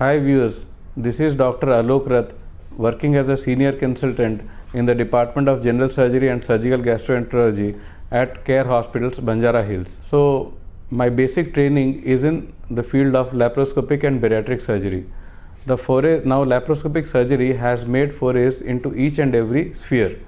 Hi viewers, this is Dr. Alok Rath, working as a senior consultant in the Department of General Surgery and Surgical Gastroenterology at Care Hospitals, Banjara Hills. So, my basic training is in the field of laparoscopic and bariatric surgery. Now laparoscopic surgery has made forays into each and every sphere.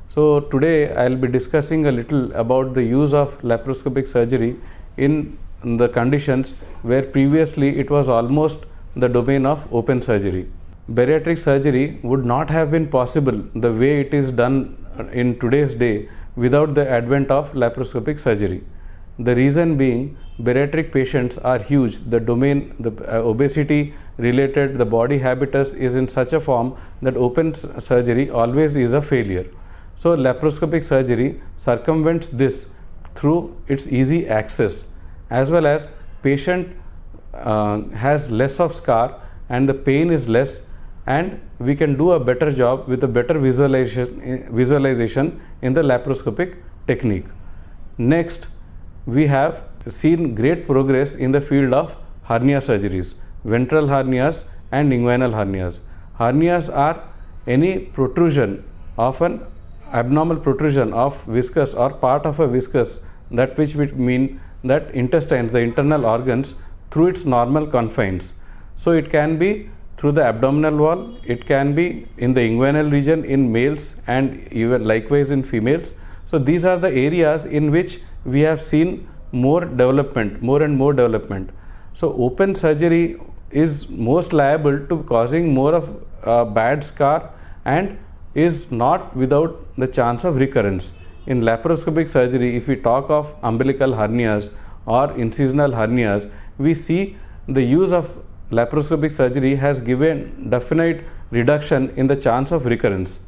So, today I will be discussing a little about the use of laparoscopic surgery in the conditions where previously it was almost the domain of open surgery. Bariatric surgery would not have been possible the way it is done in today's day without the advent of laparoscopic surgery. The reason being, bariatric patients are huge. The domain, the obesity related, the body habitus is in such a form that open surgery always is a failure. So, laparoscopic surgery circumvents this through its easy access, as well as patient has less of scar and the pain is less, and we can do a better job with a better visualization in the laparoscopic technique. Next, we have seen great progress in the field of hernia surgeries, ventral hernias and inguinal hernias. Hernias are any protrusion of an abnormal protrusion of viscus or part of a viscus, that which would mean that intestines, the internal organs, through its normal confines. So it can be through the abdominal wall, it can be in the inguinal region in males and even likewise in females. So these are the areas in which we have seen more and more development. So open surgery is most liable to causing more of a bad scar and is not without the chance of recurrence. In laparoscopic surgery, if we talk of umbilical hernias or incisional hernias, we see the use of laparoscopic surgery has given definite reduction in the chance of recurrence.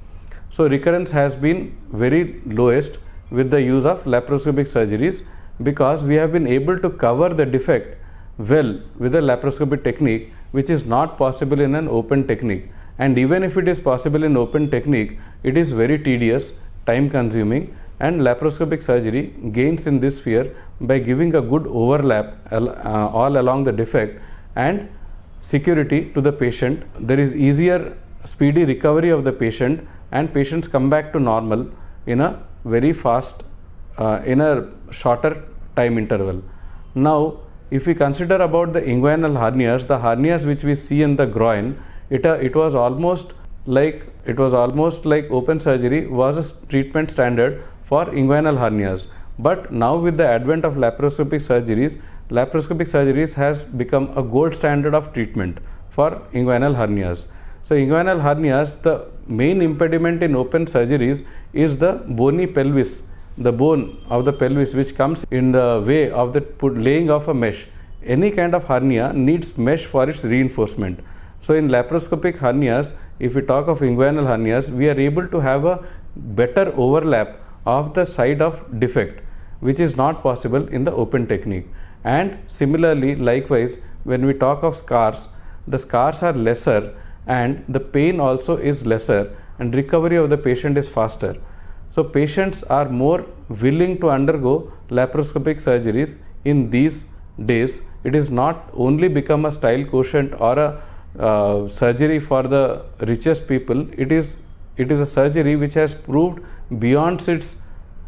So recurrence has been very lowest with the use of laparoscopic surgeries, because we have been able to cover the defect well with the laparoscopic technique, which is not possible in an open technique. And even if it is possible in open technique, it is very tedious, time consuming, and laparoscopic surgery gains in this sphere by giving a good overlap all along the defect and security to the patient. There is easier, speedy recovery of the patient, and patients come back to normal in a very fast, in a shorter time interval. Now, if we consider about the inguinal hernias, the hernias which we see in the groin, it was almost like open surgery was a treatment standard for inguinal hernias. But now with the advent of laparoscopic surgeries has become a gold standard of treatment for inguinal hernias. So inguinal hernias, the main impediment in open surgeries is the bony pelvis, the bone of the pelvis which comes in the way of the laying of a mesh. Any kind of hernia needs mesh for its reinforcement. So in laparoscopic hernias, if we talk of inguinal hernias, we are able to have a better overlap of the side of defect, which is not possible in the open technique. And similarly, likewise, when we talk of scars, the scars are lesser and the pain also is lesser, and recovery of the patient is faster. So patients are more willing to undergo laparoscopic surgeries in these days. It is not only become a style quotient or a surgery for the richest people. It is a surgery which has proved beyond its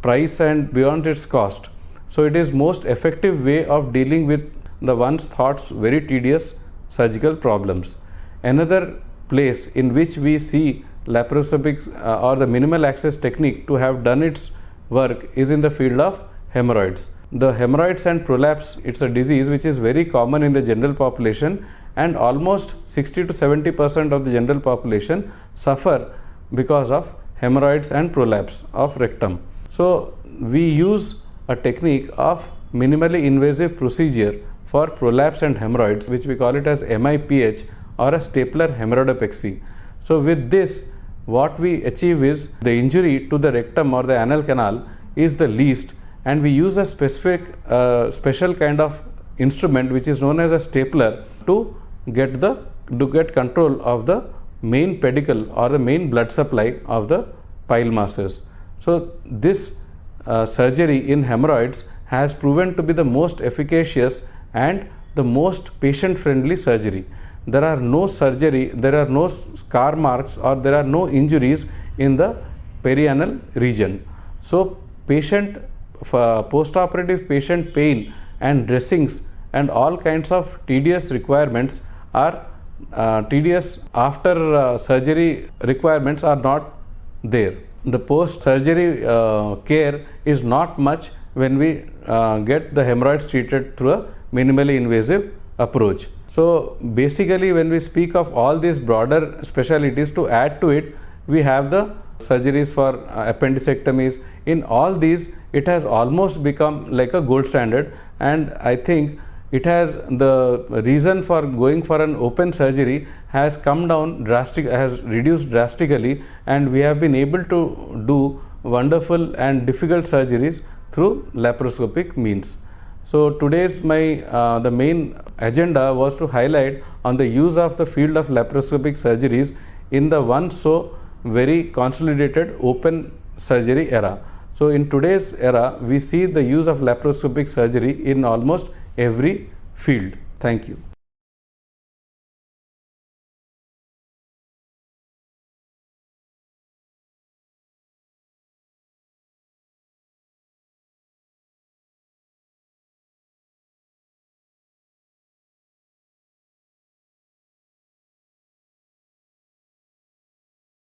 price and beyond its cost. So it is most effective way of dealing with the once thought very tedious surgical problems. Another place in which we see laparoscopic or the minimal access technique to have done its work is in the field of hemorrhoids. The hemorrhoids and prolapse, it's a disease which is very common in the general population, and almost 60 to 70% of the general population suffer because of hemorrhoids and prolapse of rectum. So we use a technique of minimally invasive procedure for prolapse and hemorrhoids, which we call it as MIPH or a stapler hemorrhoidopexy. So with this, what we achieve is the injury to the rectum or the anal canal is the least, and we use a special kind of instrument which is known as a stapler to get control of the main pedicle or the main blood supply of the pile masses. So this surgery in hemorrhoids has proven to be the most efficacious and the most patient friendly surgery. there are no surgery, there are no scar marks, or there are no injuries in the perianal region. So patient post-operative patient pain and dressings and all kinds of tedious requirements are tedious after surgery requirements are not there. The post-surgery care is not much when we get the hemorrhoids treated through a minimally invasive approach. So basically, when we speak of all these broader specialties, to add to it, we have the surgeries for appendicectomies. In all these, it has almost become like a gold standard, and I think it has, the reason for going for an open surgery has come down has reduced drastically, and we have been able to do wonderful and difficult surgeries through laparoscopic means. So today's the main agenda was to highlight on the use of the field of laparoscopic surgeries in the once so very consolidated open surgery era. So in today's era, we see the use of laparoscopic surgery in almost every field. Thank you.